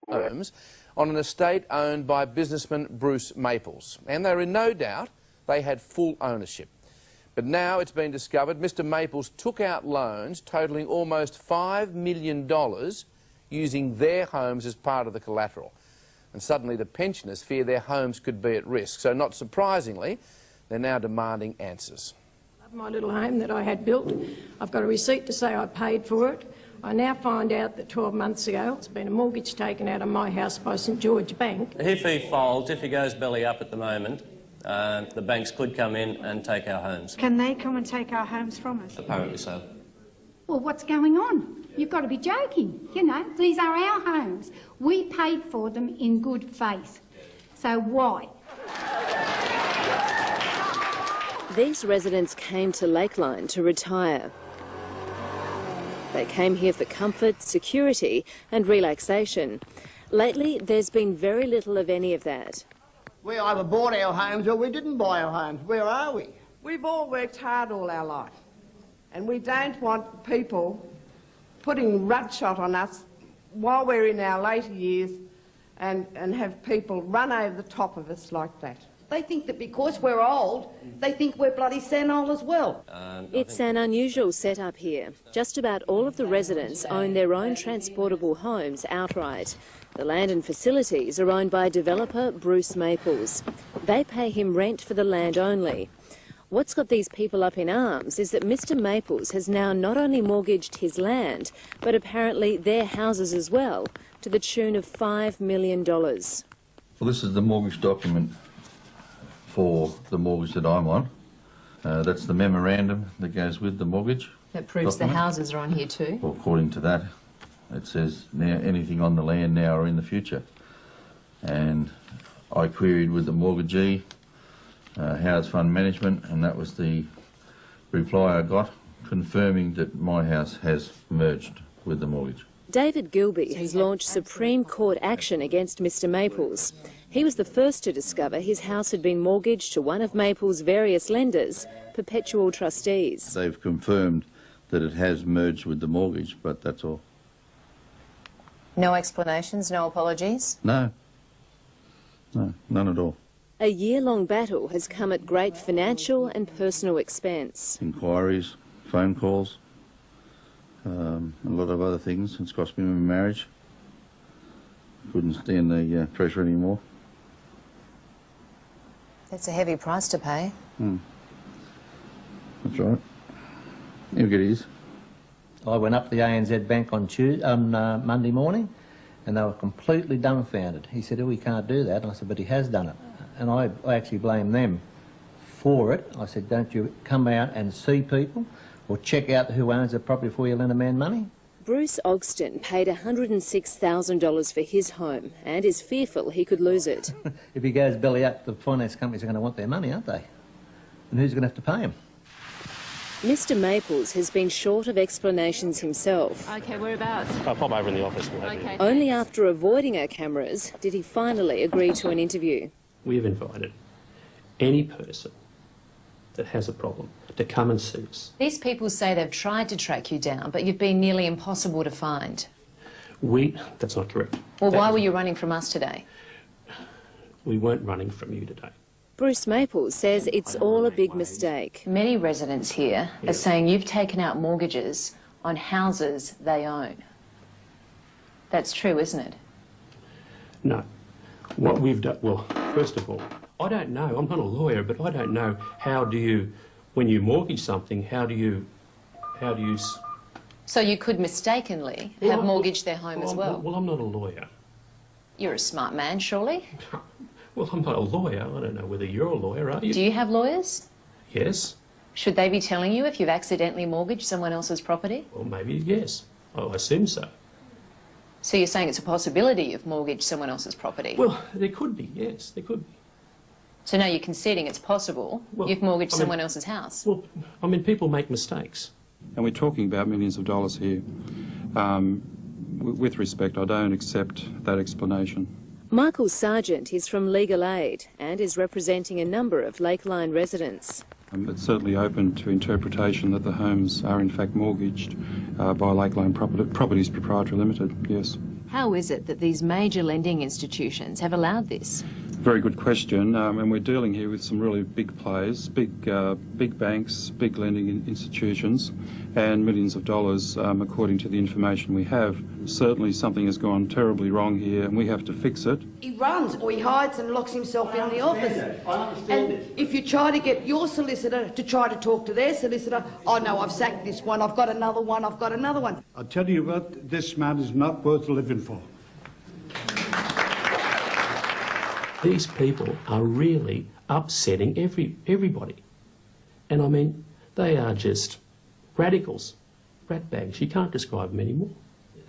homes on an estate owned by businessman Bruce Maples, and they were in no doubt they had full ownership. But now it's been discovered Mr Maples took out loans totalling almost $5 million using their homes as part of the collateral. And suddenly the pensioners fear their homes could be at risk. So not surprisingly, they're now demanding answers. My little home that I had built, I've got a receipt to say I paid for it. I now find out that 12 months ago there's been a mortgage taken out of my house by St George Bank. If he folds, if he goes belly up at the moment, the banks could come in and take our homes. Can they come and take our homes from us? Apparently so. Well, what's going on? You've got to be joking. You know, these are our homes. We paid for them in good faith. So why? These residents came to Lakeline to retire. They came here for comfort, security and relaxation. Lately, there's been very little of any of that. We either bought our homes or we didn't buy our homes. Where are we? We've all worked hard all our life, and we don't want people putting rudshot on us while we're in our later years and have people run over the top of us like that. They think that because we're old, they think we're bloody senile as well. It's an unusual setup here. Just about all of the residents own their own transportable homes outright. The land and facilities are owned by developer Bruce Maples. They pay him rent for the land only. What's got these people up in arms is that Mr Maples has now not only mortgaged his land, but apparently their houses as well, to the tune of $5 million. Well, this is the mortgage document for the mortgage that I'm on. That's the memorandum that goes with the mortgage. That proves document. The houses are on here too? Well, according to that, it says now anything on the land now or in the future. And I queried with the mortgagee, House Fund Management, and that was the reply I got, confirming that my house has merged with the mortgage. David Gilby has launched Supreme Court action against Mr Maples. He was the first to discover his house had been mortgaged to one of Maples' various lenders, Perpetual Trustees. They've confirmed that it has merged with the mortgage, but that's all. No explanations, no apologies? No. No, none at all. A year-long battle has come at great financial and personal expense. Inquiries, phone calls, a lot of other things. It's cost me my marriage. Couldn't stand the pressure anymore. That's a heavy price to pay. That's right. You'll get his. I went up to the ANZ Bank on Monday morning, and they were completely dumbfounded. He said, oh, he can't do that. And I said, but he has done it. And I actually blame them for it. I said, don't you come out and see people or check out who owns the property before you lend a man money? Bruce Ogston paid $106,000 for his home and is fearful he could lose it. If he goes belly up, the finance companies are going to want their money, aren't they? And who's going to have to pay him? Mr Maples has been short of explanations himself. OK, whereabouts? I'll pop over in the office. Okay. Only after avoiding our cameras did he finally agree to an interview. We have invited any person that has a problem to come and see us. These people say they've tried to track you down, but you've been nearly impossible to find. That's not correct. Well, why were you running from us today? We weren't running from you today. Bruce Maples says it's all a big mistake. Many residents here are saying you've taken out mortgages on houses they own. That's true, isn't it? No. What we've done, well, first of all, I don't know, I'm not a lawyer, but I don't know how do you, when you mortgage something, how do you... So you could mistakenly have mortgaged their home as well? Well, I'm not a lawyer. You're a smart man, surely? Well, I'm not a lawyer. I don't know whether you're a lawyer, are you? Do you have lawyers? Yes. Should they be telling you if you've accidentally mortgaged someone else's property? Well, maybe yes. I assume so. So you're saying it's a possibility you've mortgaged someone else's property? Well, there could be, yes, there could be. So now you're conceding it's possible you've mortgaged someone else's house? Well, I mean, people make mistakes. And we're talking about millions of dollars here. With respect, I don't accept that explanation. Michael Sargent is from Legal Aid and is representing a number of Lakeline residents. It's certainly open to interpretation that the homes are in fact mortgaged by Lakeline Properties Proprietary Limited, yes. How is it that these major lending institutions have allowed this? Very good question, and we're dealing here with some really big players, big banks, big lending institutions, and millions of dollars, according to the information we have. Certainly something has gone terribly wrong here, and we have to fix it. He runs or he hides and locks himself in the office. And if you try to get your solicitor to try to talk to their solicitor, oh no, I've sacked this one, I've got another one, I've got another one. I'll tell you what, this man is not worth living for. These people are really upsetting everybody. And I mean, they are just radicals, ratbags. You can't describe them anymore.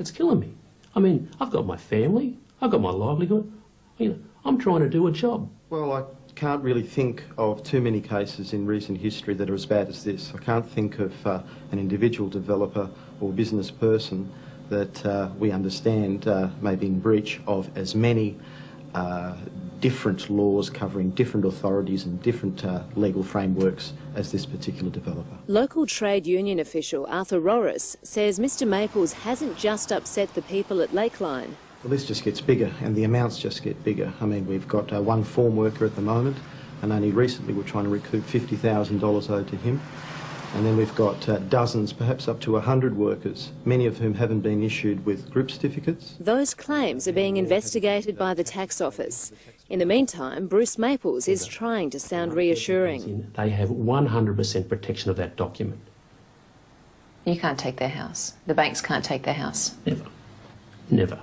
It's killing me. I mean, I've got my family, I've got my livelihood. You know, I'm trying to do a job. Well, I can't really think of too many cases in recent history that are as bad as this. I can't think of an individual developer or business person that we understand may be in breach of as many different laws covering different authorities and different legal frameworks as this particular developer. Local trade union official Arthur Rorris says Mr Maples hasn't just upset the people at Lakeline. The list just gets bigger and the amounts just get bigger. I mean, we've got one form worker at the moment, and only recently we're trying to recoup $50,000 owed to him. And then we've got dozens, perhaps up to 100 workers, many of whom haven't been issued with group certificates. Those claims are being investigated by the tax office. In the meantime, Bruce Maples is trying to sound reassuring. They have 100% protection of that document. You can't take their house. The banks can't take their house. Never. Never.